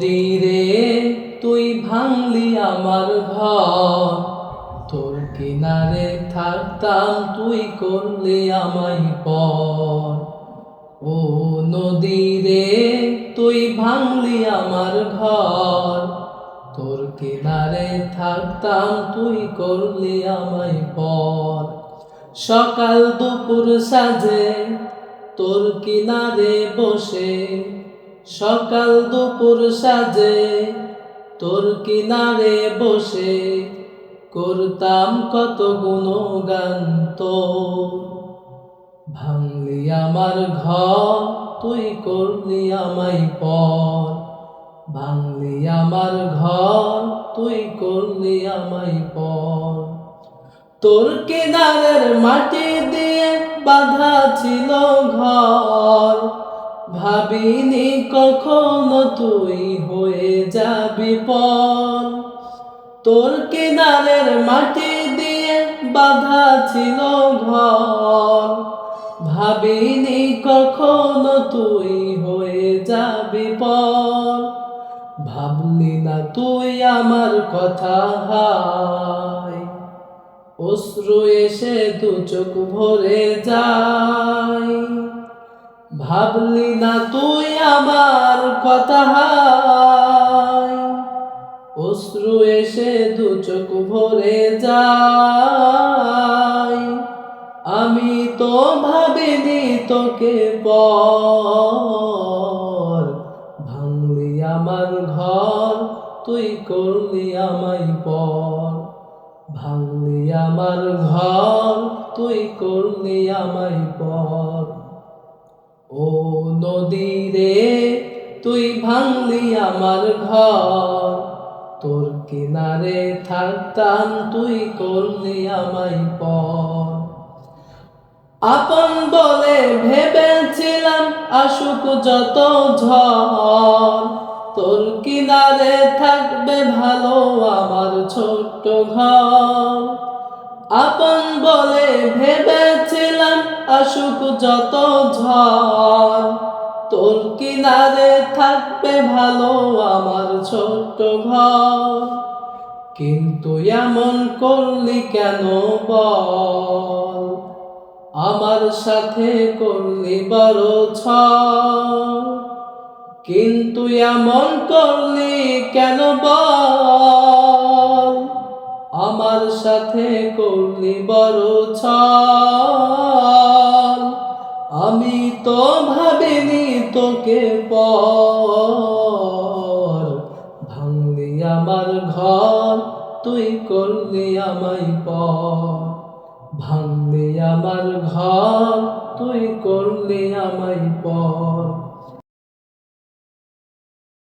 নদীরে তুই ভাঙলি আমার ঘর, তোর কিনারে থাকতাম তুই করলি আমায় পর। ও নদীরে তুই ভাঙলি আমার ঘর, তোর কিনারে থাকতাম তুই করলি আমায় পর। সকাল দুপুর সাজে তোর কিনারে বসে, সকাল দুপুর সাজে তোর কিনারে বসে, করতাম কত গুণগান তোর। ভাঙলি আমার ঘর তুই করলি আমায় পর, ভাঙলি আমার ঘর তুই করলি আমায় পর। তোর কিনারের মাটি দিয়ে বাঁধা ছিল ঘর, ভাবিনি কখনো তুই হয়ে যাবি পর। তোর কিনারের মাটি দিয়ে বাঁধা ছিল ঘর, ভাবিনি কখনো তুই হয়ে যাবি পর। ভাবলি না তুই আমার কথা হায়, অশ্রু এসে দু চোখ ভরে যায়। ভাবলি না তুই আমার কথা হায়, অশ্রু এসে দু চোখ ভরে যায়। আমি তো ভাবিনি তোকে পর, ভাঙলি আমার ঘর তুই করলি আমায় পর। ভাঙলি আমার ঘর তুই করলি আমায় পর। ও নদীরে তুই ভাঙলি আমার ঘর, তোর কিনারে থাকতাম তুই করলি আমায় পর। আপন বলে ভেবেছিলাম আসুক যত ঝড়, তোর কিনারে থাকবে ভালো আমার ছোট্ট ঘর। আপন বলে ভেবেছিলাম আসুক যত ঝড়, তোর কিনারে থাকবে ভালো আমার ছোট্ট ঘর। কিন্তু এমন করলি কেন বল, আমার সাথে করলি বড় ছল। কিন্তু এমন করলি কেন বল, আমার সাথে করলি বড় ছল। আমি তো ভাবিনি তোকে পর, ভাঙলি আমার ঘর তুই করলি আমায় পর। ভাঙলি আমার ঘর তুই করলি আমায় পর।